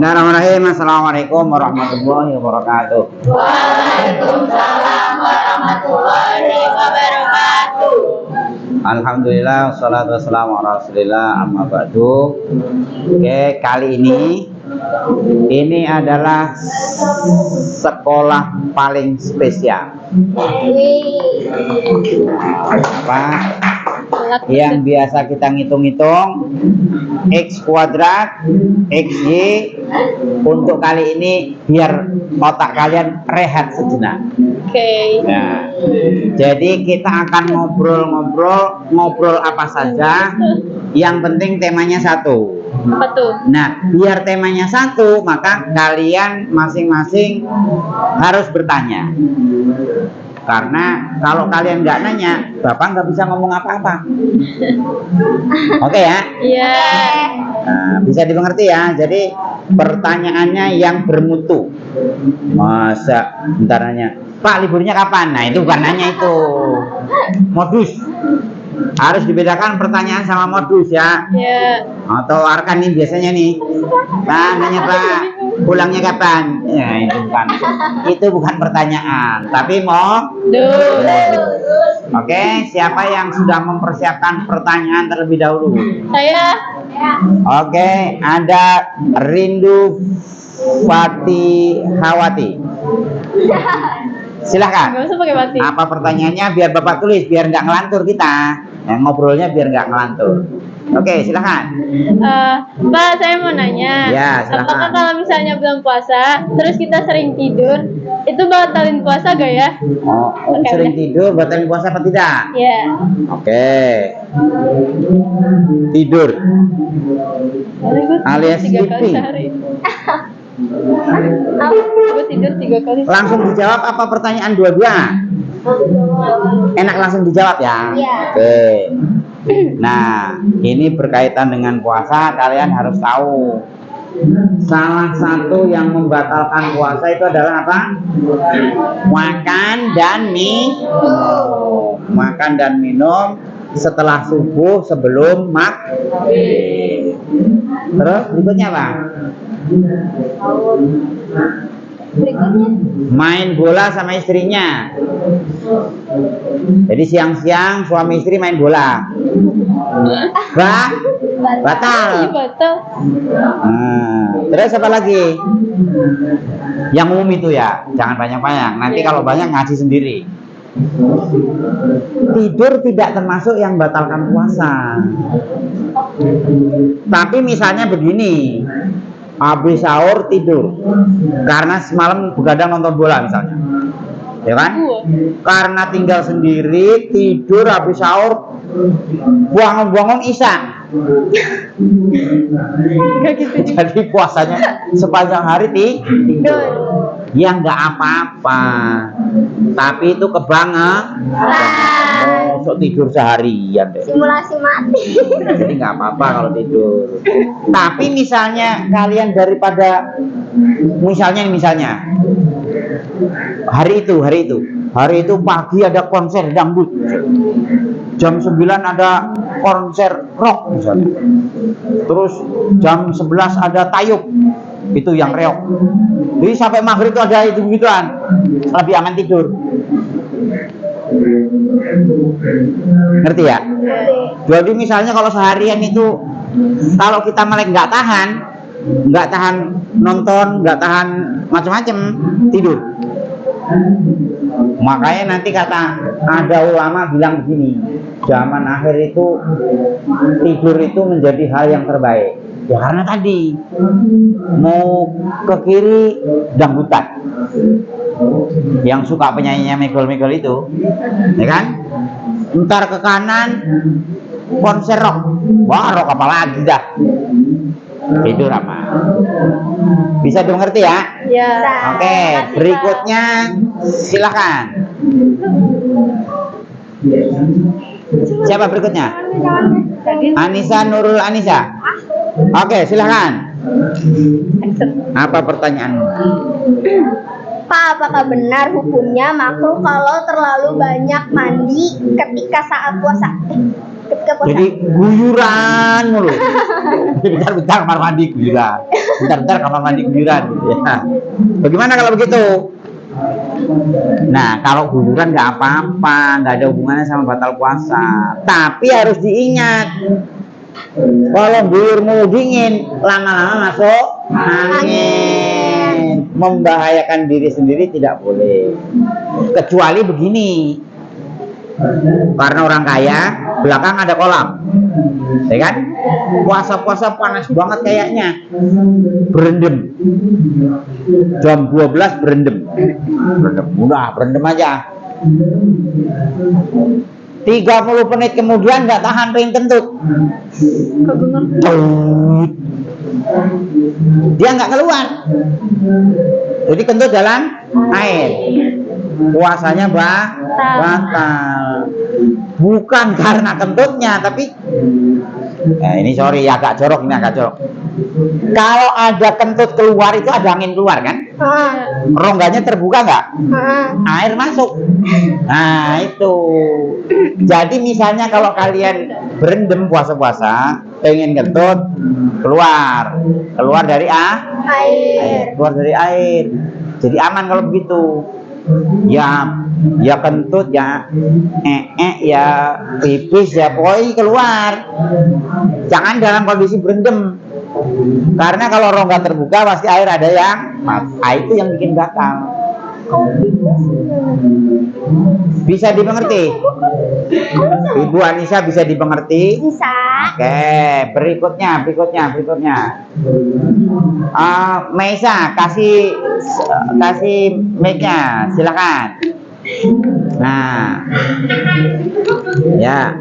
Bismillahirrahmanirrahim. Assalamualaikum warahmatullahi wabarakatuh. Waalaikumsalam warahmatullahi wabarakatuh. Alhamdulillah, wassalatu wassalamu ala rasulillah, amma ba'du. Oke, kali ini adalah sekolah paling spesial. Apa? Yang biasa kita ngitung-ngitung X kuadrat, XY. Untuk kali ini biar otak kalian rehat sejenak. Oke. Nah, jadi kita akan ngobrol apa saja. Yang penting temanya satu. Apa tuh? Nah, biar temanya satu, maka kalian masing-masing harus bertanya. Karena kalau kalian nggak nanya, Bapak nggak bisa ngomong apa-apa. Oke ya? Iya. Nah, bisa dimengerti ya. Jadi pertanyaannya yang bermutu. Masa bentar nanya, Pak liburnya kapan? Nah itu bukan nanya, itu modus. Harus dibedakan pertanyaan sama modus ya. Iya. Atau Arkan nih biasanya nih, Pak nanya Pak pulangnya kapan? Ya itu bukan pertanyaan, tapi Duh. Oke, siapa yang sudah mempersiapkan pertanyaan terlebih dahulu? Saya. Oke, ada Rindu Fatihawati. Silahkan. Gak usah pakai mati. Apa pertanyaannya biar Bapak tulis, biar nggak ngelantur kita. Ngobrolnya biar nggak ngelantur. Oke, silahkan. Pak, saya mau nanya. Ya, silakan. Apakah kalau misalnya bulan puasa, terus kita sering tidur, itu batalin puasa gak ya? Oh, Oke, sering udah. tidur batalin puasa apa tidak? Iya. Oke. Tidur alias Tiga kali sleeping. sehari. Gue tidur 3 kali. Langsung dijawab apa pertanyaan dua-dua? Enak langsung dijawab ya? Iya. Oke. Nah, ini berkaitan dengan puasa, kalian harus tahu. Salah satu yang membatalkan puasa itu adalah apa? Makan dan minum. Makan dan minum setelah subuh sebelum maghrib. Terus berikutnya apa? Berikutnya. Main bola sama istrinya. Jadi siang-siang suami istri main bola. Batal. Iya, batal. Nah, terus apa lagi? Yang umum itu ya, jangan banyak-banyak. Nanti kalau banyak ngaji sendiri. Tidur tidak termasuk yang batalkan puasa. Tapi misalnya begini, habis sahur tidur karena semalam begadang nonton bola misalnya, ya kan? Karena tinggal sendiri tidur habis sahur, bangun isya. Gak gitu. Jadi puasanya sepanjang hari tidur. Ya nggak apa-apa, tapi itu kebangetan. Masuk tidur seharian deh. Simulasi mati. Jadi nggak apa-apa kalau tidur. Tapi misalnya kalian daripada misalnya hari itu pagi ada konser dangdut, jam 9 ada konser rock misalnya, terus jam 11 ada tayub, itu yang reok. Jadi sampai maghrib itu ada itu begituan, lebih aman tidur. Ngerti ya? Jadi misalnya kalau seharian itu, kalau kita malah nggak tahan nonton, nggak tahan macam-macam, tidur. Makanya nanti ada ulama bilang begini, zaman akhir itu tidur itu menjadi hal yang terbaik. Ya karena tadi mau ke kiri dangdutan, yang suka penyanyinya Megol itu, ya kan? Ntar ke kanan konser rock, wah rock apa lagi dah? Tidur apa? Bisa dimengerti ya? Ya. Oke, berikutnya silakan. Siapa berikutnya? Anissa Nurul Anissa. Oke, silakan. Apa pertanyaanmu? Pak, apakah benar hukumnya makruh kalau terlalu banyak mandi ketika saat puasa? Ketika aja puasa. Jadi guyuran mulu. Bentar-bentar kamar mandi guyuran. Bentar-bentar kamar mandi guyuran. Ya. Bagaimana kalau begitu? Nah, kalau guyuran nggak apa-apa, nggak ada hubungannya sama batal puasa. Tapi harus diingat, kalau guyurmu dingin, lama-lama masuk angin, membahayakan diri sendiri tidak boleh. Kecuali begini, karena orang kaya, belakang ada kolam, ya kan? Puasa-puasa panas banget kayaknya, berendam. Jam 12 berendam. Udah berendam aja. 30 menit kemudian nggak tahan pengen kentut. Dia nggak keluar. Jadi kentut jalan air. Puasanya batal. Bukan karena kentutnya, tapi ini sorry agak jorok, ini agak jorok. Kalau ada kentut keluar itu ada angin keluar kan? Rongganya terbuka nggak? Air masuk. Nah itu. Jadi misalnya kalau kalian berendam puasa-puasa, pengen kentut, keluar dari air, keluar dari air. Jadi aman kalau begitu. Ya kentut, ya ya pipis, ya pokoknya keluar. Jangan dalam kondisi berendam. Karena kalau rongga terbuka pasti air ada yang itu yang bikin batal. Bisa dimengerti? Ibu Anissa bisa dimengerti? Bisa. Oke, berikutnya. Meisa, kasih mic-nya, silakan. Nah, ya,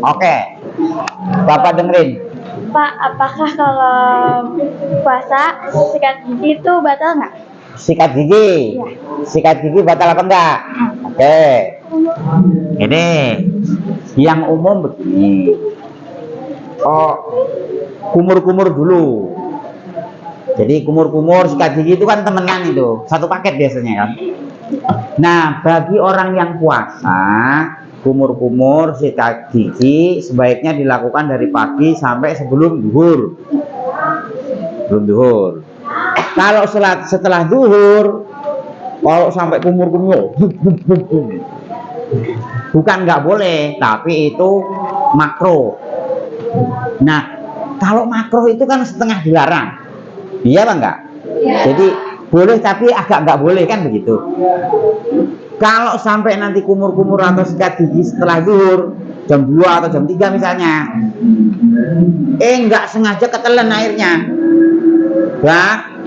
oke. Bapak dengerin. Pak, apakah kalau puasa sikat gigi itu batal nggak? Sikat gigi? Iya. Sikat gigi batal apa enggak? Oke. Ini yang umum begini. Kumur-kumur dulu. Jadi kumur-kumur sikat gigi itu kan temenan itu, satu paket biasanya kan. Nah, bagi orang yang puasa, kumur-kumur sikat gigi sebaiknya dilakukan dari pagi sampai sebelum duhur. Kalau setelah duhur, kalau sampai kumur-kumur, bukan nggak boleh, tapi itu makro. Nah, kalau makro itu kan setengah dilarang, iya apa enggak? Jadi boleh tapi agak nggak boleh kan begitu. Kalau sampai nanti kumur-kumur atau sikat gigi setelah duhur, jam 2 atau jam 3 misalnya, nggak sengaja ketelan airnya,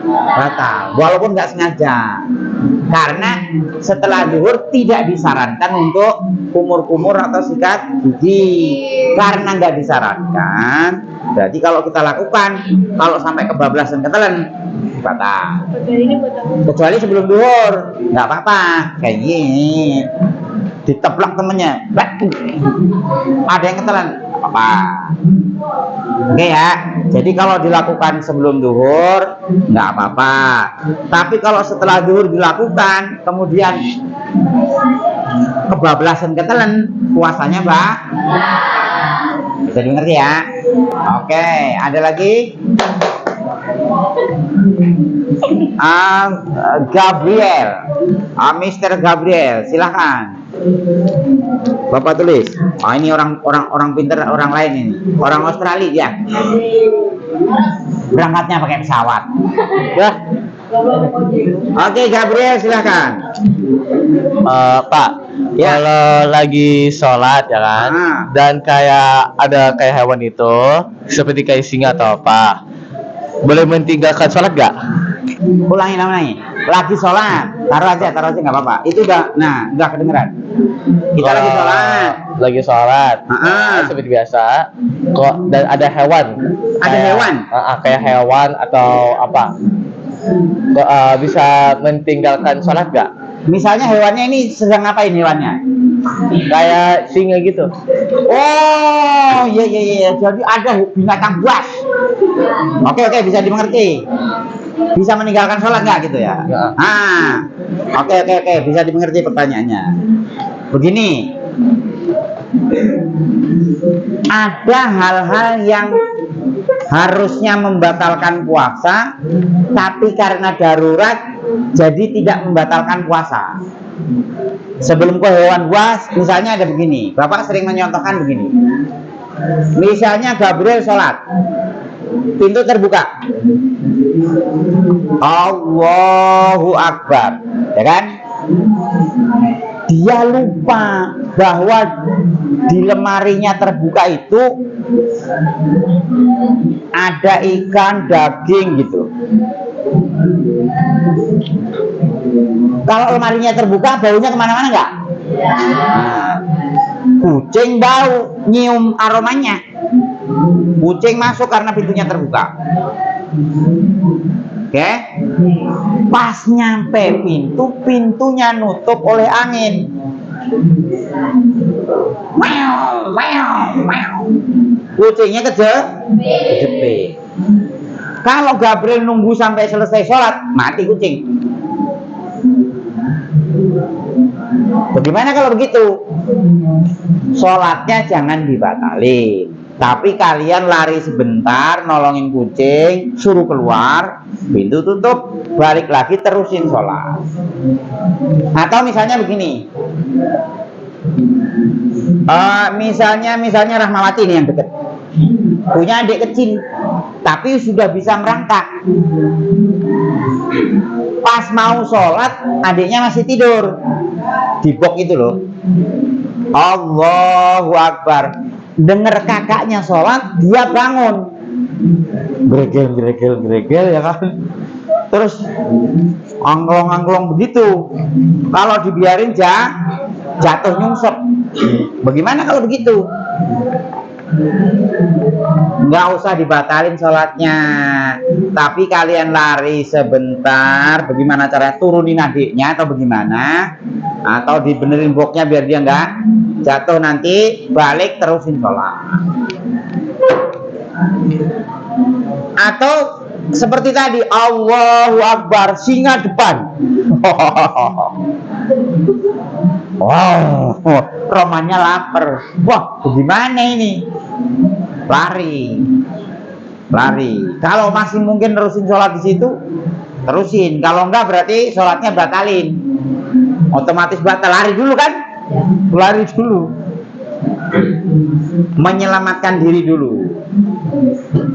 batal, walaupun nggak sengaja. Karena setelah duhur tidak disarankan untuk kumur-kumur atau sikat gigi. Karena nggak disarankan, berarti kalau kita lakukan, kalau sampai kebablasan ketelan, batal. Kecuali sebelum duhur, nggak apa-apa. Kayak gini, diteplak temennya, ada yang ketelan, apa? Oke ya. Jadi kalau dilakukan sebelum duhur nggak apa-apa. Tapi kalau setelah duhur dilakukan, kemudian kebablasan ketelan, puasanya bisa dimengerti ya. Oke, ada lagi? Gabriel, Mr. Gabriel, silahkan. Bapak tulis. Ini orang pinter, orang lain ini, orang Australia ya. Berangkatnya pakai pesawat. Ya. Oke, Gabriel, silahkan. Pak, Ya. kalau lagi sholat ya kan, dan ada hewan itu, seperti kayak singa atau apa, boleh meninggalkan sholat gak? Ulangi. Lagi sholat, taruh aja nggak apa-apa. Itu udah kedengeran. Kita lagi sholat. Lagi sholat, seperti biasa. Kok dan ada hewan? Ada hewan? Kayak hewan atau apa? Kok bisa meninggalkan sholat gak? Misalnya hewannya ini sedang ngapain hewannya? Kayak singa gitu. Oh, iya. Jadi ada binatang buas. Oke, bisa dimengerti. Bisa meninggalkan sholat nggak gitu ya? Ya. Oke, bisa dimengerti pertanyaannya. Begini, ada hal-hal yang harusnya membatalkan puasa, tapi karena darurat jadi tidak membatalkan puasa. Sebelum ke hewan buas, misalnya ada begini, Bapak sering menyontohkan begini. Misalnya Gabriel sholat, pintu terbuka, Allahu Akbar, ya kan? Dia lupa bahwa di lemarinya terbuka itu ada ikan, daging gitu. Kalau lemarinya terbuka, baunya kemana-mana nggak? Nah, kucing bau, nyium aromanya. Kucing masuk karena pintunya terbuka. Oke, pas nyampe pintu, pintunya nutup oleh angin. Meow, meow, meow. Kucingnya kejepit. Kalau Gabriel nunggu sampai selesai sholat, mati kucing. Bagaimana kalau begitu? Sholatnya jangan dibatalin, tapi kalian lari sebentar, nolongin kucing, suruh keluar, pintu tutup, balik lagi terusin sholat. Atau misalnya begini, misalnya Rahmawati nih yang deket, punya adik kecil, tapi sudah bisa merangkak. Pas mau sholat, adiknya masih tidur di box itu loh. Allahu Akbar. Dengar kakaknya sholat, dia bangun, gregel ya kan. Terus anglong begitu. Kalau dibiarin jatuh nyungsep. Bagaimana kalau begitu? Nggak usah dibatalin sholatnya, tapi kalian lari sebentar. Bagaimana cara turunin adiknya atau bagaimana? Atau dibenerin boxnya biar dia nggak jatuh, nanti balik terusin sholat. Atau seperti tadi, Allahu Akbar, singa depan. Wow, romannya lapar. Wah, bagaimana ini? Lari. Kalau masih mungkin terusin sholat di situ, terusin. Kalau enggak berarti sholatnya batalin. Otomatis batal. Lari dulu kan? Lari dulu. Menyelamatkan diri dulu.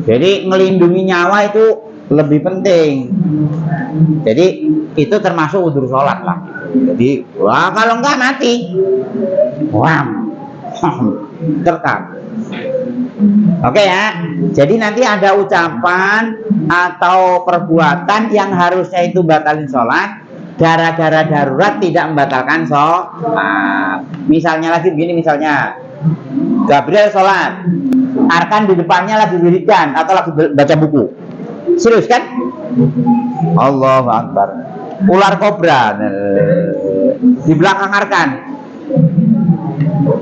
Jadi ngelindungi nyawa itu lebih penting. Jadi itu termasuk udzur sholat lah. Jadi wah, kalau enggak mati. Wah, terkam. Oke ya. Jadi nanti ada ucapan atau perbuatan yang harusnya itu batalin sholat, gara-gara darurat tidak membatalkan sholat. Misalnya lagi begini, misalnya Gabriel sholat, Arkan di depannya lagi wiridan atau lagi baca buku. Serius kan? Allahu Akbar. Ular kobra di belakang Arkan.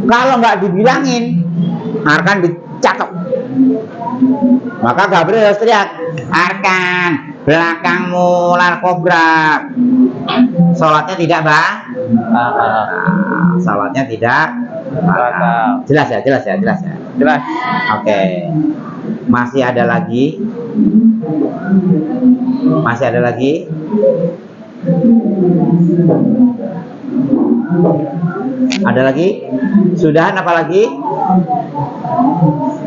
Kalau nggak dibilangin, Arkan dicakap. Maka Gabriel harus teriak, Arkan, belakangmu ular kobra. Sholatnya tidak sholatnya tidak jelas ya. Jelas. Oke. Masih ada lagi? Ada lagi? Sudahan apa lagi?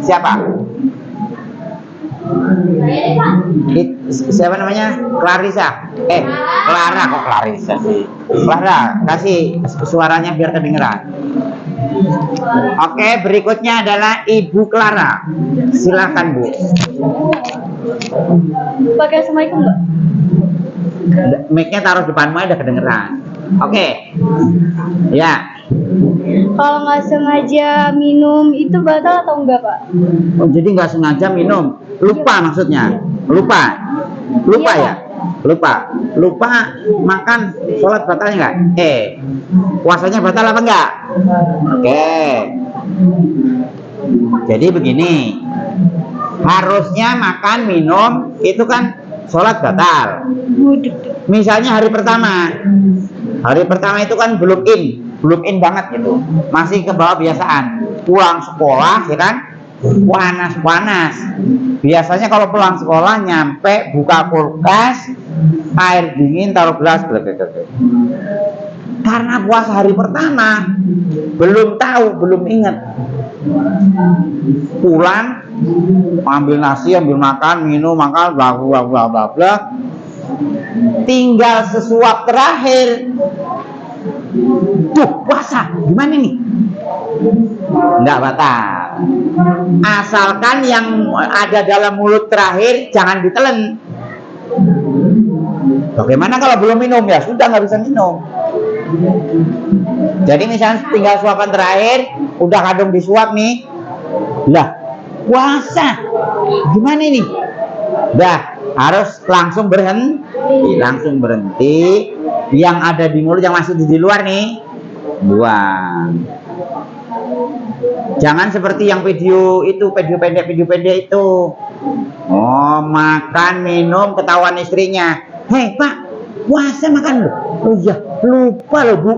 Siapa? Siapa namanya? Clarissa. Clara, kok Clarissa sih? Clara, kasih suaranya biar kedengeran. Oke, berikutnya adalah Ibu Clara. Silakan Bu. Pakai Assalamualaikum Mbak. Mic-nya taruh depanmu ada kedengeran. Oke. Ya. Kalau nggak sengaja minum itu batal atau enggak Pak? Oh, jadi nggak sengaja minum. Lupa maksudnya. Lupa Iya, ya. Lupa makan, sholat batalnya nggak? Puasanya batal apa enggak? Oke. Jadi begini, harusnya makan minum itu kan sholat batal. Misalnya hari pertama itu kan belum in, belum in banget gitu, masih ke bawah biasaan. Pulang sekolah ya kan, panas. Biasanya kalau pulang sekolah nyampe buka kulkas, air dingin taruh gelas, karena puasa hari pertama belum tahu, belum ingat. Pulang ambil nasi, ambil makan, minum, makan, bla bla bla bla bla. Tinggal sesuap terakhir. Tuh, puasa gimana nih? Enggak batal. Asalkan yang ada dalam mulut terakhir jangan ditelan. Bagaimana kalau belum minum? Ya sudah, nggak bisa minum. Jadi misalnya tinggal suapan terakhir, udah kadung disuap nih, lah puasa gimana ini? Dah harus langsung berhenti, yang ada di mulut yang masih di luar nih buang. Jangan seperti yang video pendek itu. Oh, makan minum ketahuan istrinya. Hei Pak, puasa makan loh. Oh iya, lupa loh Bu.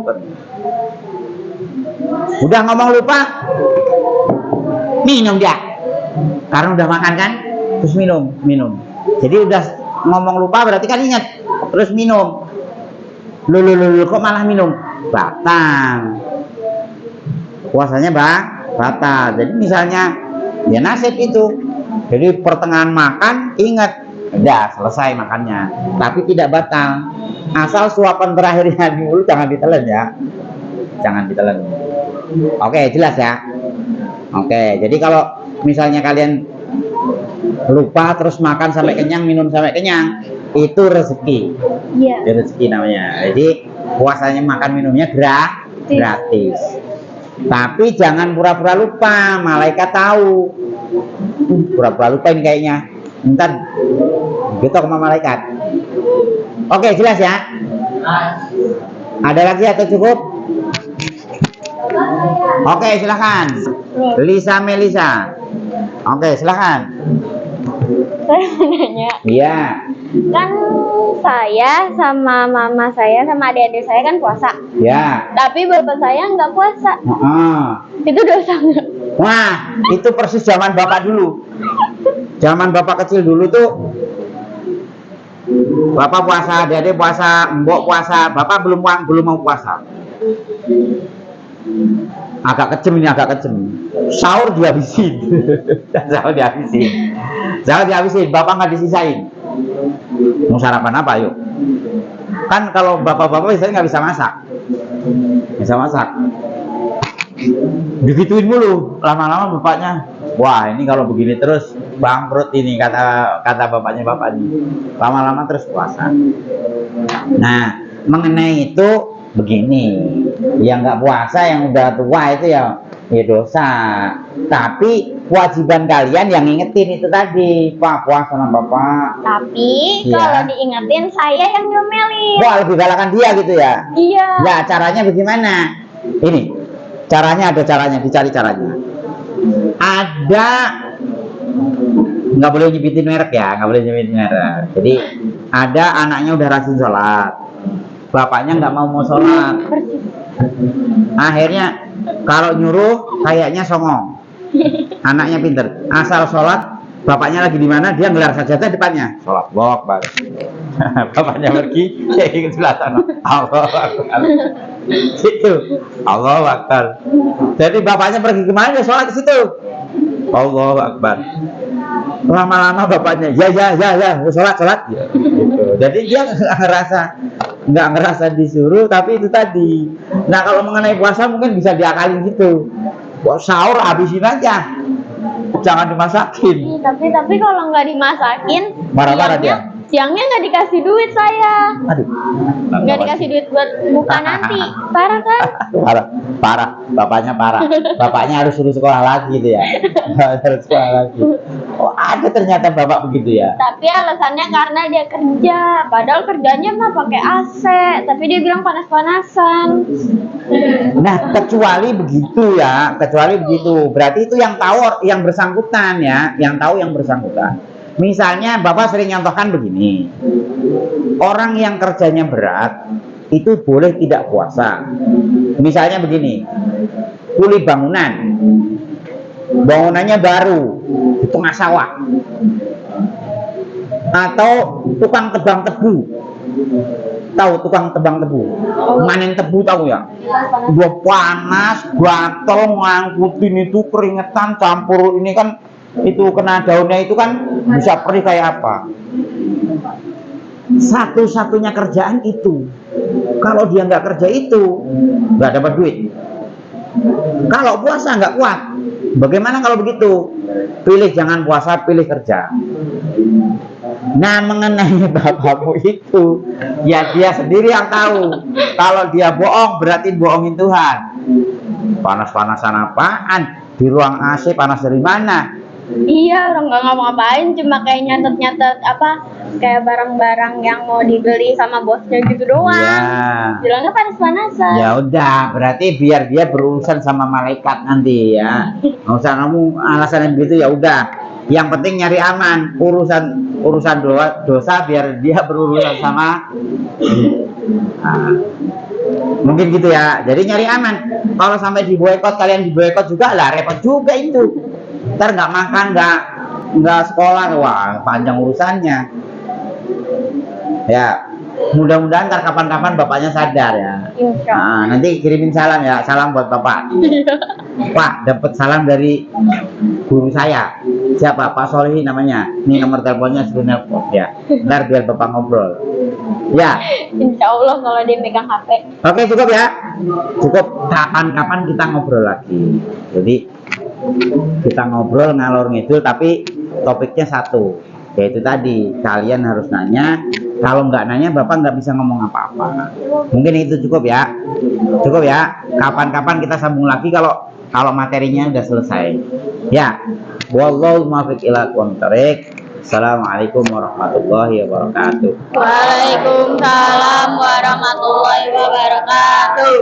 Udah ngomong lupa, minum dia. Karena udah makan kan, terus minum. Jadi udah ngomong lupa berarti kan ingat, terus minum. Loh, kok malah minum? Batal. Puasanya batal. Jadi misalnya ya nasib itu. Jadi pertengahan makan ingat, udah selesai makannya, tapi tidak batal. Asal suapan terakhirnya di mulut jangan ditelan ya. Jangan ditelan. Oke, jelas ya. Oke, jadi kalau misalnya kalian lupa terus makan sampai kenyang, minum sampai kenyang, itu rezeki. Iya. Itu rezeki namanya. Jadi puasanya makan minumnya gratis. Tapi jangan pura-pura lupa, malaikat tahu. Pura-pura lupa ini kayaknya. Ntar gitu sama malaikat. Oke, jelas ya. Ada lagi atau cukup? Oke, silakan. Lisa Melisa. Oke, silakan. Saya mau nanya, Iya. kan saya sama mama saya sama adik-adik saya kan puasa, Ya. tapi bapak saya nggak puasa. Itu dosa nggak? Wah, itu persis zaman bapak dulu. Zaman bapak kecil dulu tuh, bapak puasa, adik-adik puasa, mbok puasa, bapak belum mau puasa. Agak kejem. Sahur dihabisin. Sahur dihabisin, bapak nggak disisain. Mau sarapan apa yuk? Kan kalau bapak-bapak biasanya nggak bisa masak. Digituin mulu, lama-lama bapaknya, wah ini kalau begini terus bangkrut ini, kata bapaknya bapak ini. Lama-lama terus puasa. Nah, mengenai itu begini, yang nggak puasa, yang udah tua itu ya dosa. Tapi kewajiban kalian yang ngingetin itu tadi, Pak, puasa sama bapak. Tapi Iya. kalau diingetin saya yang nyomelin. Wah, lebih galakan dia gitu ya. Iya. Nah, caranya bagaimana? Ini caranya, dicari caranya. Ada, nggak boleh nyebutin merek ya, Jadi ada anaknya udah rajin sholat, bapaknya nggak mau sholat. Akhirnya kalau nyuruh kayaknya songong. Anaknya pinter, asal sholat, bapaknya lagi di mana, dia gelar sajadah depannya, sholat bok bang. Bapaknya pergi, dia ingin sebelah sana. Allah Akbar. Situ, Allah Akbar. Jadi bapaknya pergi kemana, dia sholat ke situ. Allah Akbar. Lama-lama bapaknya, ya, sholat. Ya, gitu. Jadi dia nggak ngerasa disuruh, tapi itu tadi. Nah, kalau mengenai puasa mungkin bisa diakalin gitu. Sahur habisin aja, jangan dimasakin. Tapi kalau nggak dimasakin, Marah-marah dia. siangnya nggak dikasih duit saya. Aduh, Nggak dikasih duit buat buka nanti. Parah kan? parah, bapaknya parah. Bapaknya harus suruh sekolah lagi gitu ya. Harus sekolah lagi. Oh, ada ternyata bapak begitu ya. Tapi alasannya karena dia kerja. Padahal kerjanya mah pakai AC. Tapi dia bilang panas-panasan. Nah, kecuali begitu. Berarti itu yang tahu yang bersangkutan ya, yang tahu yang bersangkutan. Misalnya bapak sering nyontohkan begini, orang yang kerjanya berat itu boleh tidak puasa. Misalnya begini, kuli bangunan, bangunannya baru di tengah sawah, atau tukang tebang tebu. Tahu tukang tebang tebu, manen tebu tahu ya? Gua panas, gatel, ngangkutin itu keringetan campur ini kan, itu kena daunnya itu kan bisa perih kayak apa. Satu-satunya kerjaan itu. Kalau dia nggak kerja itu, nggak dapat duit. Kalau puasa nggak kuat. Bagaimana kalau begitu? Pilih jangan puasa, pilih kerja. Nah, mengenai bapakmu itu, ya dia sendiri yang tahu. Kalau dia bohong, berarti bohongin Tuhan. Panas-panasan apaan? Di ruang AC panas dari mana? Iya, orang nggak ngapa-ngapain, cuma kayak nyatet-nyatet apa, kayak barang-barang yang mau dibeli sama bosnya gitu doang. Ya. Bilangnya panas-panasan. Ya udah, berarti biar dia berurusan sama malaikat nanti ya. Nggak usah kamu alasan begitu, ya udah. Yang penting nyari aman, urusan dosa biar dia berurusan sama. Nah, mungkin gitu ya. Jadi nyari aman. Kalau sampai diboikot, kalian diboikot juga lah, repot juga itu. Ntar nggak makan, nggak sekolah, wah panjang urusannya. Ya, mudah-mudahan ntar kapan-kapan bapaknya sadar ya. Nah, nanti kirimin salam ya, salam buat bapak. Pak, dapat salam dari guru saya. Siapa? Pak Solihin namanya. Ini nomor teleponnya, suruh nelpon ya. Ntar biar bapak ngobrol. Ya. Insya Allah kalau dia megang HP. Oke, cukup ya. Cukup, kapan-kapan kita ngobrol lagi. Jadi kita ngobrol ngalor ngidul, tapi topiknya satu, yaitu tadi kalian harus nanya. Kalau nggak nanya, bapak nggak bisa ngomong apa-apa. Mungkin itu cukup ya. Cukup ya. Kapan-kapan kita sambung lagi kalau materinya udah selesai. Ya. Wallahu muwaffiq ila aqwamit thoriq. Assalamualaikum warahmatullahi wabarakatuh. Waalaikumsalam warahmatullahi wabarakatuh.